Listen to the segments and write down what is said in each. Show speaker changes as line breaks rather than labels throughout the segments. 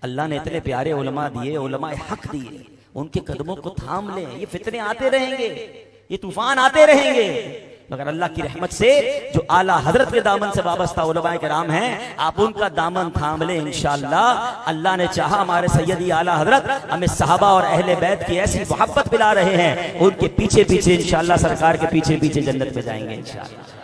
अल्लाह ने इतने प्यारे उलमा दिए, उलमा हक दिए, उनके कदमों को थाम लें। ये फितने आते रहेंगे, ये तूफान आते रहेंगे, मगर अल्लाह की रहमत से जो आला हजरत के दामन से वाबस्ता उलमाए किराम हैं, आप उनका दामन थाम लें इंशाअल्लाह। अल्लाह ने चाहा हमारे सैयदी आला हजरत हमें सहाबा और अहले बैत की ऐसी मोहब्बत पिला रहे हैं, उनके पीछे पीछे इंशाअल्लाह, सरकार के पीछे पीछे जन्नत में जाएंगे इंशाअल्लाह।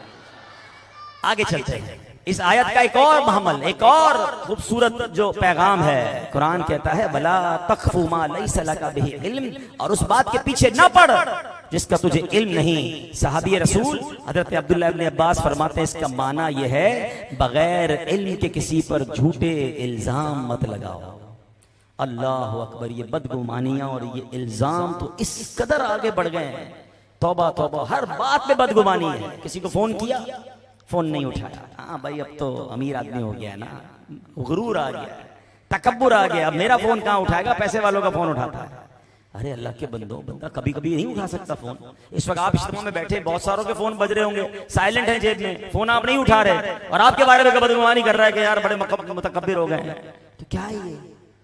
आगे चलते हैं। इस आयत का एक और महमल, एक और खूबसूरत जो पैगाम है, कुरान कहता है बला तख्फू मा लैसा लका बिही इल्म, और उस बात के पीछे न पड़ जिसका तुझे इल्म नहीं। सहाबी रसूल हजरत अब्दुल्लाह इब्न अब्बास फरमाते हैं इसका माना यह है बगैर इल्म के किसी पर झूठे इल्जाम मत लगाओ। अल्लाह अकबर, ये बदगुमानियां और ये इल्जाम तो इस कदर आगे बढ़ गए हैं, तौबा तौबा, हर बात में बदगुमानी है। किसी को फोन किया, फोन नहीं उठाया, हाँ भाई अब तो अमीर आदमी हो गया है ना, गुरूर आ गया, तकब्बुर आ गया, अब मेरा फोन कहाँ उठाएगा, पैसे वालों का फोन उठाता है। अरे अल्लाह के बंदो, बंदा कभी कभी नहीं उठा सकता फोन। इस वक्त आप इज्तिमा में बैठे, बहुत सारों के फोन बज रहे होंगे, साइलेंट है जेब में, फोन आप नहीं उठा रहे, और आपके बारे में बदगुमानी कर रहा है कि यार बड़े मुतकब्बिर हो गए हैं। तो क्या है ये?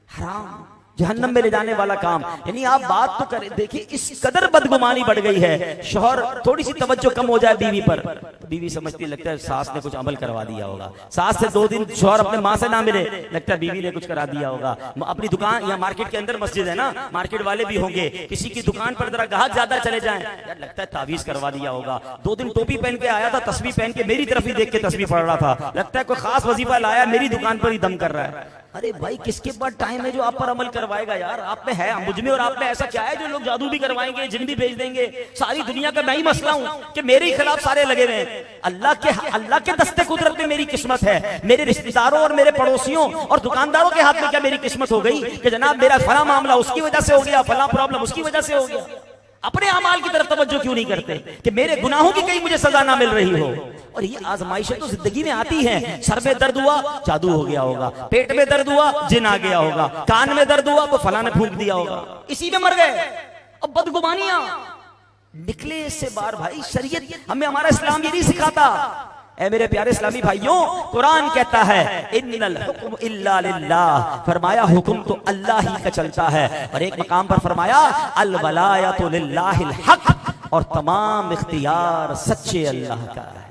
हराम, जहन्नम में ले जाने वाला काम। यानी आप बात तो करें, देखिए इस कदर बदगुमानी बढ़ गई है। शौहर थोड़ी सी तवज्जो कम हो जाए बीवी पर, तो बीवी समझती, लगता है सास ने कुछ अमल करवा दिया होगा। सास से 2 दिन शौहर अपने माँ से ना मिले, लगता है बीवी ने कुछ करा दिया होगा। अपनी दुकान या मार्केट के अंदर मस्जिद है ना, मार्केट वाले भी होंगे, किसी की दुकान पर जरा ग्राहक ज्यादा चले जाएं, यार लगता है तावीज करवा दिया होगा। 2 दिन टोपी पहन के आया था, तस्बीह पहन के मेरी तरफ ही देख के तस्बीह पढ़ रहा था, लगता है कोई खास वजीफा लाया, मेरी दुकान पर ही दम कर रहा है। अरे भाई किसके पास टाइम है जो आप पर अमल करवाएगा? यार आप में है, मुझ में और आप में ऐसा क्या है जो लोग जादू भी करवाएंगे, जिन भी भेज देंगे? सारी दुनिया का मैं ही मसला हूं कि मेरे ही खिलाफ सारे लगे हुए हैं। अल्लाह के दस्ते कुदरत में मेरी किस्मत है। मेरे रिश्तेदारों और मेरे पड़ोसियों और दुकानदारों के हाथ में क्या मेरी किस्मत हो गई कि जनाब मेरा फला मामला उसकी वजह से हो गया, फला प्रॉब्लम उसकी वजह से हो गया। अपने अमाल की तरफ तवज्जो क्यों नहीं करते कि मेरे गुनाहों की कहीं मुझे सजा ना मिल रही हो? और ये आजमाइशें तो जिंदगी में आती हैं। सर में दर्द हुआ, जादू हो गया होगा, पेट में दर्द हुआ, जिन आ गया होगा, कान में दर्द हुआ तो फला ने फूंक दिया होगा, इसी में मर गए। अब बदगुमानियां निकले इससे बार। भाई शरीयत हमें, हमारा इस्लाम ये नहीं सिखाता। ऐ मेरे प्यारे इस्लामी भाइयों, कुरान कहता है इन्नल हुक्म इल्ला लिल्लाह, फरमाया हुक्म तो अल्लाह ही का चलता है। और एक मकाम पर फरमाया अल वलायतु लिल्लाहिल हक, और तमाम इख्तियार सच्चे अल्लाह का है।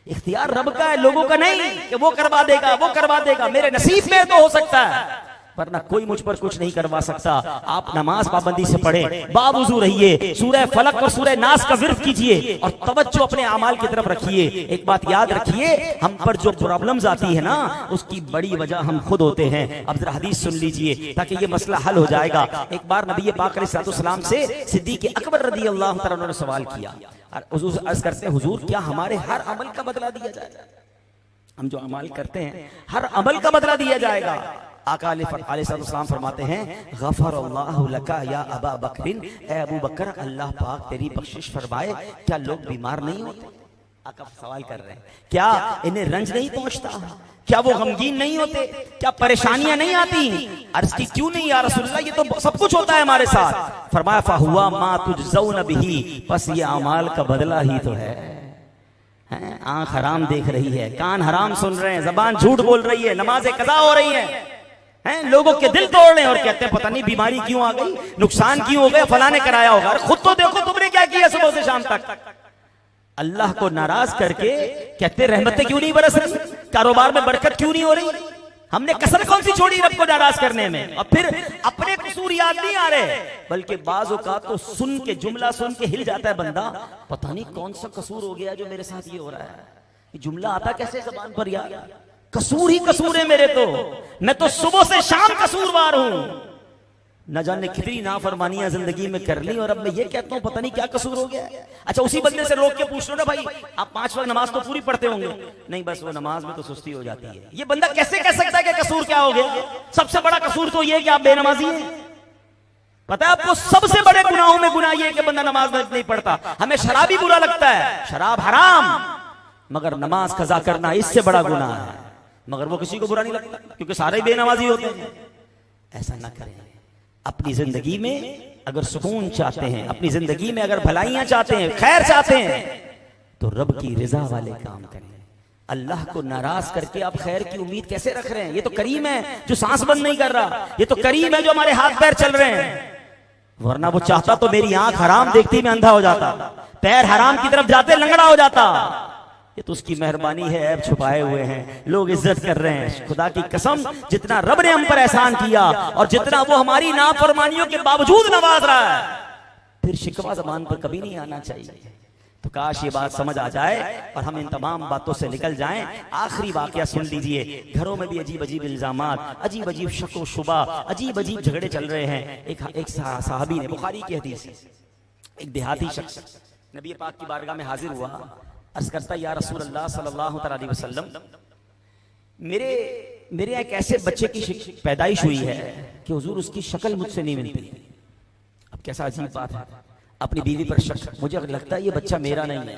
इख्तियार रब का है, लोगों का नहीं कि वो करवा देगा, वो करवा देगा। मेरे नसीब में तो हो सकता है, वरना कोई मुझ पर कुछ नहीं करवा सकता। आप नमाज पाबंदी से पढ़ें, बावुजू रहिए, सूरह फलक और सूरह नास का विर्द कीजिए और तवज्जो अपने अमाल की तरफ रखिए। एक बात याद रखिए, हम पर जो प्रॉब्लम्स आती है ना, उसकी बड़ी वजह हम खुद होते हैं। अब जरा हदीस सुन लीजिए ताकि ये मसला हल हो जाएगा। एक बार नबी पाक अलैहिस्सलाम से सिद्दीक़ अकबर रज़ियल्लाहु तआला अन्हु ने सवाल किया, हुजूर अर्ज़ करते हैं, हुजूर क्या हमारे हर अमल का बदला दिया जाएगा? हम जो अमल करते हैं हर अमल का बदला दिया जाएगा? आका अलैहिस्सलाम फरमाते हैं गफ़रल्लाहु लका या अबा बकरिन, ए अबू बकर अल्लाह पाक तेरी बख्शिश फरमाए, क्या लोग बीमार नहीं होते? आका सवाल कर रहे हैं, क्या इन्हें रंज नहीं पहुंचता? क्या वो गमगीन नहीं होते? क्या परेशानियां नहीं आती? अर्ज की क्यों नहीं या रसूलल्लाह, ये तो सब कुछ होता है हमारे साथ। फरमाया फहुआ मा तुजज़ौन बिही, बस ये अमाल का बदला ही तो है। आंख हराम देख रही है, कान हराम सुन रहे हैं, जबान झूठ बोल रही है, नमाजें कज़ा हो रही हैं, लोगों के दिल तोड़ रहे हैं और कहते हैं पता नहीं बीमारी क्यों आ गई, नुकसान क्यों हो गया, फलाने कराया होगा। और खुद तो देखो तुमने क्या किया सुबह से शाम तक। अल्लाह को नाराज करके कहते रहमतें क्यों नहीं बरस रही, कारोबार में बरकत क्यों नहीं हो रही? हमने कसर कौन सी छोड़ी रब को नाराज करने में? और फिर अपने कसूर याद नहीं आ रहे, बल्कि बाज़ औक़ात तो सुन के, जुमला सुन के हिल जाता है बंदा, पता नहीं कौन सा कसूर हो गया जो मेरे साथ ये हो रहा है। ये जुमला आता कैसे ज़बान पर यार? कसूर ही कसूर है मेरे, तो मैं तो सुबह से शाम कसूरवार हूं। न जाने कितनी नाफरमानियां जिंदगी में कर ली और अब मैं ये कहता हूं पता नहीं क्या कसूर हो गया। अच्छा उसी बंदे से रोक के पूछ लो ना, भाई आप 5 वक्त नमाज तो पूरी पढ़ते होंगे? नहीं, बस वो नमाज में तो सुस्ती हो जाती है। ये बंदा कैसे कह सकता है कि कसूर क्या हो गया? सबसे बड़ा कसूर तो ये कि आप बेनमाजी हैं। पता है आपको सबसे बड़े गुनाहों में गुनाह ये कि बंदा नमाज नहीं पढ़ता। हमें शराबी बुरा लगता है, शराब हराम, मगर नमाज कज़ा करना इससे बड़ा गुनाह है। मगर वो किसी को बुरा नहीं लगता क्योंकि सारे बेनमाजी होते हैं। ऐसा ना करें। अपनी जिंदगी में अगर सुकून चाहते हैं, अपनी जिंदगी में अगर भलाइयां चाहते हैं, खैर चाहते हैं, तो रब की रिजा वाले काम करें, अल्लाह को नाराज करके आप खैर की उम्मीद कैसे रख रहे हैं? ये तो करीम है जो सांस बंद नहीं कर रहा, ये तो करीम है जो हमारे हाथ पैर चल रहे हैं। वरना वो चाहता तो मेरी आंख हराम देखती मैं अंधा हो जाता, पैर हराम की तरफ जाते लंगड़ा हो जाता। ये तो उसकी मेहरबानी है, ऐब छुपाए हुए हैं, लोग इज्जत कर रहे हैं। खुदा की कसम, जितना रब ने हम पर एहसान किया और जितना वो हमारी नाफरमानियों के बावजूद नवाज रहा है, फिर शिकवा ज़बान पर कभी नहीं आना चाहिए। तो काश ये बात समझ आ जाए और हम इन तमाम बातों से निकल जाएं। आखिरी वाकया सुन लीजिए। घरों में भी अजीब अजीब इल्जामात, अजीब अजीब शक व शुबा, अजीब अजीब झगड़े चल रहे हैं। एक साहबी ने, बुखारी की हदीस, एक देहाती शख्स नबी पाक की बारगाह में हाजिर हुआ। अर्ज करता, या रसूल अल्लाह सल्लल्लाहु अलैहि वसल्लम, मेरे एक ऐसे बच्चे की पैदाइश हुई है कि हुजूर उसकी शक्ल मुझसे नहीं मिलती। अब कैसा अजीब बात है, अपनी बीवी पर शक, मुझे लगता है ये बच्चा मेरा नहीं है।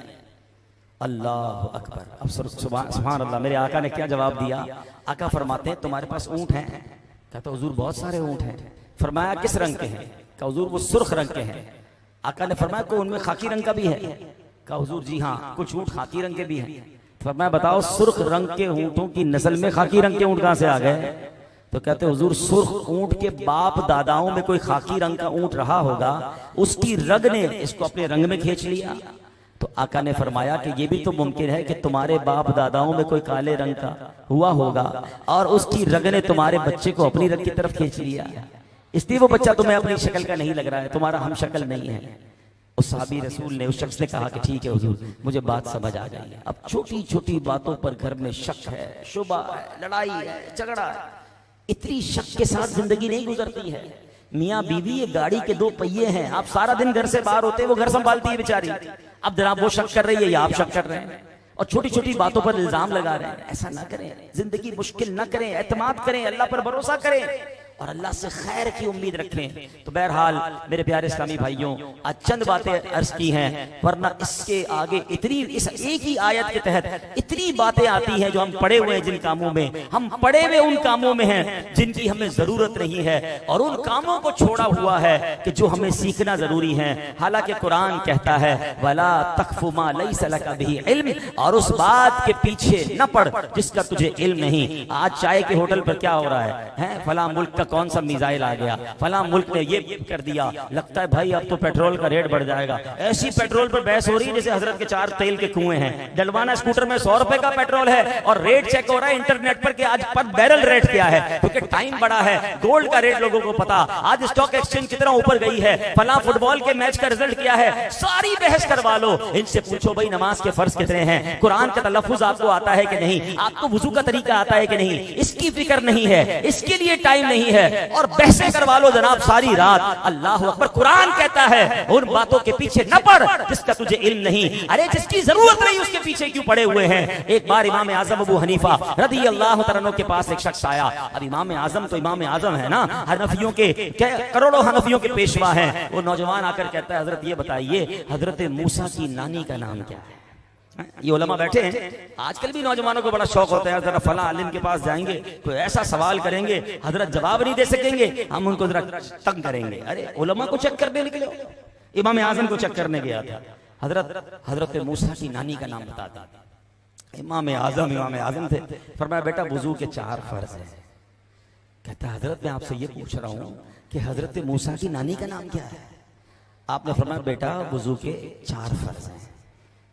अल्लाह अकबर। अब सुभान अल्लाह, मेरे आका ने क्या जवाब दिया? आका फरमाते हैं, तुम्हारे पास ऊंट हैं? कहता हुजूर बहुत सारे ऊंट हैं। फरमाया किस रंग के हैं? कहा हुजूर वो सुर्ख रंग के हैं। आका ने फरमाया कोई उनमें खाकी रंग का भी है? कहा हुजूर जी हाँ, कुछ ऊंट खाकी रंग के भी हैं। फरमाया बताओ सुर्ख रंग के ऊंटों की नस्ल में खाकी रंग के ऊंट कहां से आ गए? तो कहते हुजूर सुर्ख ऊंट के बाप दादाओं में कोई खाकी रंग का ऊंट रहा होगा, उसकी रग ने इसको अपने रंग में खींच लिया। तो आका ने फरमाया कि ये भी तो मुमकिन है कि तुम्हारे बाप दादाओं में कोई काले रंग का हुआ होगा और उसकी रग ने तुम्हारे बच्चे को अपनी रग की तरफ खींच लिया, इसलिए वो बच्चा तुम्हें अपनी शक्ल का नहीं लग रहा है, तुम्हारा हम शक्ल नहीं है। उस साहबी रसूल ने, उस शख्स ने कहा कि ठीक है हुजूर, मुझे बात समझ आ गई। अब छोटी छोटी बातों पर घर में शक है, शुबा है, लड़ाई है, झगड़ा है, इतनी शक के साथ जिंदगी नहीं गुजरती है। मियाँ बीवी ये गाड़ी के दो पहिए हैं, आप सारा दिन घर से बाहर होते, वो घर संभालती है बेचारी। अब जनाब वो शक कर रही है या आप शक कर रहे हैं और छोटी छोटी बातों पर इल्जाम लगा रहे हैं। ऐसा ना करें, जिंदगी मुश्किल ना करें, एतमाद करें, अल्लाह पर भरोसा करें और अल्लाह से खैर की उम्मीद रखें। तो बहरहाल मेरे प्यारे इस्लामी भाइयों, आज चंद बातें अर्ज की हैं, वरना इसके आगे इतनी, इस एक ही आयत के तहत इतनी बातें आती हैं जो हम पड़े हुए हैं, जिन कामों में हम पड़े हुए उन कामों में हैं जिनकी हमें जरूरत नहीं है और उन कामों को छोड़ा हुआ है कि जो हमें सीखना जरूरी है। हालांकि कुरान कहता है वला तख्फु मा लैसा लका बिही इल्म, और उस बात के पीछे न पड़ जिसका तुझे इल्म नहीं। आज चाय के होटल पर क्या हो रहा है? फला मुल्क का कौन सा मिसाइल आ गया, फला मुल्क ने ये कर दिया, लगता है भाई अब तो पेट्रोल का रेट बढ़ जाएगा। ऐसी पेट्रोल पर बहस हो रही है जैसे हजरत के 4 तेल के कुएं हैं। डलवाना स्कूटर में 100 रुपए का पेट्रोल है और रेट चेक हो रहा है इंटरनेट पर कि आज पर बैरल रेट क्या है, क्योंकि टाइम बड़ा है। गोल्ड का रेट लोगों को पता, आज स्टॉक एक्सचेंज कितना ऊपर गई है, फला फुटबॉल के मैच का रिजल्ट क्या है, सारी बहस करवा लो। इनसे पूछो भाई नमाज के फर्ज कितने हैं, कुरान का तलफ्फुज आपको आता है कि नहीं, आपको वुजू का तरीका आता है कि नहीं, इसकी फिक्र नहीं है, इसके लिए टाइम नहीं है और बहसें करवा लो जनाब सारी रात। अल्लाह अकबर। कुरान कहता है उन बातों के पीछे न पड़ जिसका तुझे इल्म नहीं। अरे जिसकी जरूरत नहीं उसके पीछे क्यों पड़े हुए हैं? एक बार इमाम आजम अबू हनीफा रज़ी अल्लाह तआला अन्हु के पास एक शख्स आया। अब इमाम आजम तो इमाम आजम है ना, हनफियों के करोड़ों हनफियों के पेशवा हैं। वो नौजवान आकर कहता है हजरत ये बताइए हजरत मूसा की नानी का नाम क्या है? ये उलमा बैठे हैं, आजकल भी नौजवानों को बड़ा शौक होता है जरा फला आलिम के पास जाएंगे, कोई ऐसा सवाल करेंगे हजरत जवाब नहीं दे सकेंगे, हम उनको जरा तंग करेंगे। अरे उलमा को चेक करने निकले, इमाम आजम को चेक करने गया था। हजरत मूसा की नानी का नाम बता दा। इमाम आजम थे। फरमाया बेटा वुजू के 4 फर्ज हैं। कहता हजरत मैं आपसे ये पूछ रहा हूँ कि हजरत मूसा की नानी का नाम क्या है? आपने फरमाया बेटा वुजू के 4 फर्ज हैं।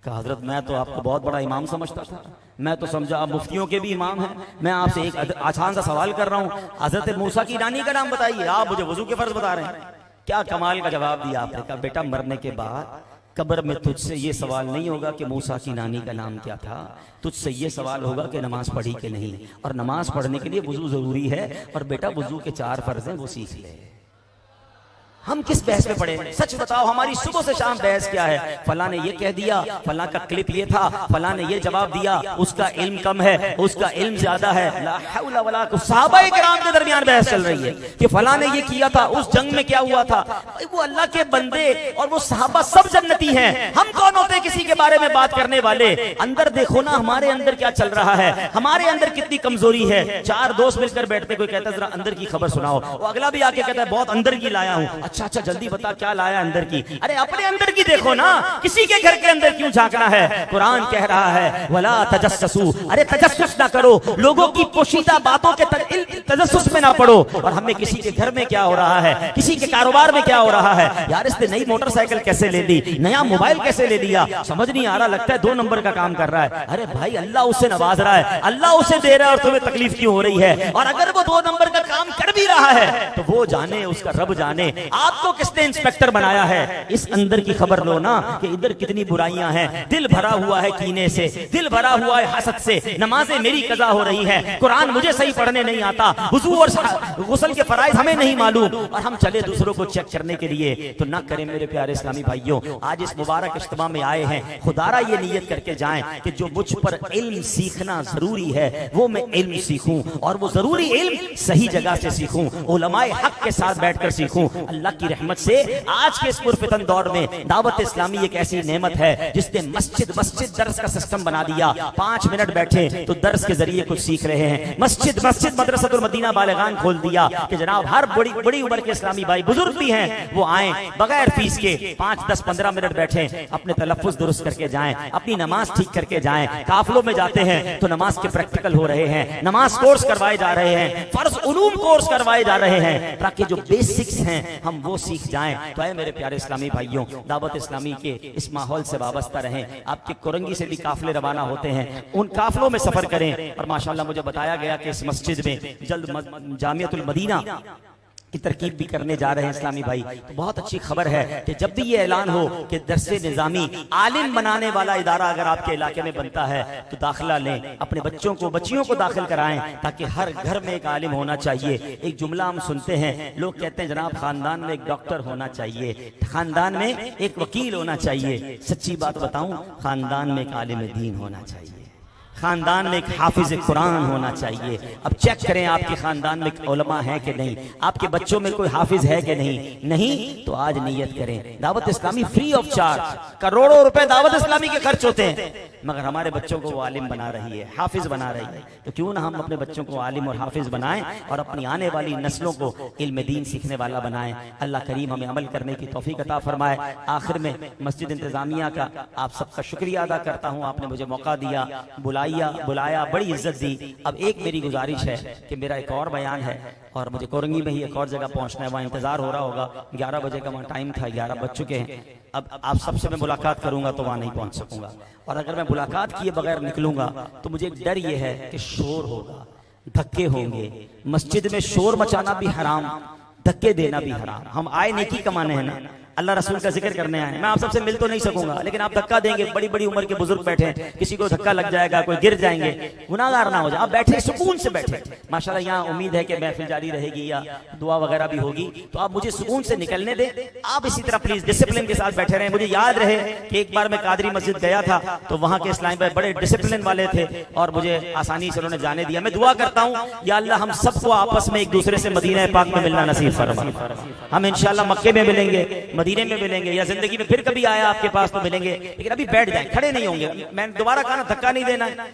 कहा हजरत मैं तो आपको बहुत बड़ा इमाम समझता था, मैं तो समझा आप मुफ्तियों के भी इमाम हैं, मैं आपसे एक आसान सा सवाल कर रहा हूँ, हजरत मूसा की नानी का नाम बताइए, आप मुझे वुजू के फर्ज बता रहे हैं। क्या कमाल का जवाब दिया आपने। कहा बेटा मरने के बाद कब्र में तुझसे ये सवाल नहीं होगा कि मूसा की नानी का नाम क्या था, तुझसे ये सवाल होगा कि नमाज पढ़ी कि नहीं, और नमाज पढ़ने के लिए वुजू जरूरी है, और बेटा वुजू के 4 फर्ज हैं वो सीख ले। हम किस बहस में पड़े? सच बताओ हमारी सुबह से शाम बहस क्या है? फला ने ये कह दिया, फला का क्लिप ये था, फला ने ये जवाब दिया, उसका इल्म कम है, उसका इल्म ज्यादा है। ला हौला वला कुव्वता। सहाबाए किराम के दरमियान बहस चल रही है कि फला ने ये किया था, उस जंग में क्या हुआ था। वो अल्लाह के बंदे और वो सहाबा सब जन्नती हैं, हम कौन होते किसी के बारे में बात करने वाले? अंदर देखो ना हमारे अंदर क्या चल रहा है, हमारे अंदर कितनी कमजोरी है। 4 दोस्त मिलकर बैठते, कोई कहता है जरा अंदर की खबर सुनाओ, वो अगला भी आके कहता है बहुत अंदर की लाया हूं। अच्छा अच्छा जल्दी बता क्या लाया अंदर की। अरे अपने अंदर की देखो ना, किसी के घर के अंदर क्यों झांकना है। कुरान कह रहा है वला तजस्ससू, अरे तजस्सुस ना करो, लोगों की पोशीदा बातों के तजस्सुस में ना पड़ो। और हमें किसी के घर में क्या हो रहा है, किसी के कारोबार में क्या हो रहा है, यार इसने नई मोटरसाइकिल कैसे ले ली, नया मोबाइल कैसे ले लिया, समझ नहीं आ रहा, लगता है 2 नंबर का काम कर रहा है। अरे भाई अल्लाह उसे नवाज रहा है, अल्लाह उसे दे रहा है और तुम्हें तकलीफ क्यों हो रही है। और अगर वो 2 नंबर का काम कर भी रहा है तो वो जाने, उसका रब जाने। आपको किसने इंस्पेक्टर बनाया है, इस अंदर की खबर लो ना कि इधर कितनी बुराइयां हैं। दिल भरा हुआ है कीने से, दिल भरा हुआ है हसद से, नमाजें मेरी कज़ा हो रही है, कुरान मुझे सही पढ़ने नहीं आता, वुज़ू और गुस्ल के फराइज हमें नहीं मालूम, और हम चले दूसरों को चेक करने के लिए। तो ना करें मेरे प्यारे इस्लामी भाइयों। आज इस मुबारक इज्तिमा में आए हैं, खुदारा ये नियत करके जाएं कि जो मुझ पर इल्म सीखना जरूरी है वो मैं इल्म सीखूं, और वो जरूरी इल्म सही जगह से सीखूं, उलमाए हक के साथ बैठकर सीखूं। अल्लाह की रहमत से आज के इस पुरफितन दौर में दावत इस्लामी एक ऐसी नेमत है जिसने मस्जिद मस्जिद दर्स का सिस्टम बना दिया। 5 मिनट बैठे तो दर्स के जरिए कुछ सीख रहे हैं। मस्जिद मस्जिद मदरसतुल मदीना बालिगान खोल दिया कि जनाब हर बड़ी बड़ी उम्र के इस्लामी भाई बुजुर्ग भी हैं, वो आए बगैर फीस के 5, 10, 15 मिनट बैठे, अपने तलफ्फुज़ दुरुस्त करके जाएं, अपनी नमाज ठीक करके जाएं। काफिलों में जाते हैं तो नमाज के प्रैक्टिकल हो रहे हैं, नमाज कोर्स करवाए जा रहे हैं, फर्ज उलूम कोर्स करवाए जा रहे हैं, ताकि जो बेसिक्स हैं हम वो सीख जाएं। तो है मेरे प्यारे इस्लामी भाइयों, दावत इस्लामी के इस माहौल से वाबस्ता रहें। आपके कोरंगी से भी काफिले रवाना होते हैं, उन काफिलों में सफर करें। और माशाल्लाह मुझे बताया गया कि इस मस्जिद में जल्द जामियतुल मदीना की तरकीब भी करने जा रहे हैं इस्लामी भाई। तो बहुत अच्छी खबर है कि जब भी ये ऐलान हो कि दरसे निज़ामी आलिम बनाने वाला इदारा अगर आपके इलाके में बनता है तो दाखिला लें, अपने बच्चों को बच्चियों को दाखिल कराएं, ताकि हर घर में एक आलिम होना चाहिए। एक जुमला हम सुनते हैं, लोग कहते हैं जनाब खानदान में एक डॉक्टर होना चाहिए, खानदान में एक वकील होना चाहिए। सच्ची बात बताऊं, खानदान में एक आलिम दीन होना चाहिए, खानदान में एक हाफिज कुरान होना चाहिए। अब चेक करें आपके खानदान में उलमा है कि नहीं, आपके बच्चों में कोई हाफिज है कि नहीं। नहीं तो आज नियत करें। Dawat Islami free of charge, करोड़ों रुपए दावत इस्लामी के खर्च होते हैं, मगर हमारे बच्चों को वो आलिम बना रही है, हाफिज बना रही है। तो क्यों ना हम अपने बच्चों को आलिम और हाफिज बनाएं और अपनी आने वाली नस्लों को इल्म दीन सीखने वाला बनाएं। अल्लाह करीम हमें अमल करने की तौफीक अता फरमाए। आखिर में मस्जिद इंतजामिया का आप सबका शुक्रिया अदा करता हूँ, आपने मुझे मौका दिया, बुलाया, बड़ी इज्जत दी। अब एक मेरी गुजारिश है कि मेरा एक और बयान है और मुझे कोरंगी में ही एक और जगह पहुंचना है, वहाँ इंतजार हो रहा होगा, 11 बजे का वहाँ टाइम था, 11 बज चुके हैं। अब आप सबसे मैं मुलाकात करूंगा तो वहाँ नहीं पहुंच सकूंगा, और अगर मैं मुलाकात किए बगैर निकलूंगा तो मुझे एक डर ये है कि शोर होगा, धक्के होंगे। मस्जिद में शोर मचाना भी हराम, धक्के देना भी हराम। हम आए नेकी कमाने हैं ना, अल्लाह रसूल का जिक्र करने आए। मैं आप सबसे मिल तो नहीं सकूंगा, लेकिन आप धक्का देंगे, बड़ी बड़ी उम्र के बुजुर्ग बैठे हैं, किसी को धक्का लग जाएगा, कोई गिर जाएंगे, गुनाहगार ना हो जाए। आप बैठे सुकून से बैठे। माशाल्लाह यहाँ उम्मीद है कि महफिल जारी रहेगी या दुआ वगैरह भी होगी, तो आप मुझे सुकून से निकलने दें। आप इसी तरह प्लीज डिसिप्लिन के साथ बैठे रहें। मुझे याद रहे कि एक बार मैं कादरी मस्जिद गया था तो वहाँ के इस्लामी भाई बड़े डिसिप्लिन वाले थे और मुझे आसानी से उन्होंने जाने दिया। मैं दुआ करता हूँ या अल्लाह हम सबको आपस में एक दूसरे से मदीना पाक में मिलना नसीब फरमा। हम इंशाल्लाह मक्के में मिलेंगे, मदीने में मिलेंगे, जिंदगी में फिर कभी आया आपके पास तो मिलेंगे, लेकिन अभी बैठ जाए, खड़े नहीं होंगे। मैंने दोबारा कहा ना, धक्का नहीं देना है।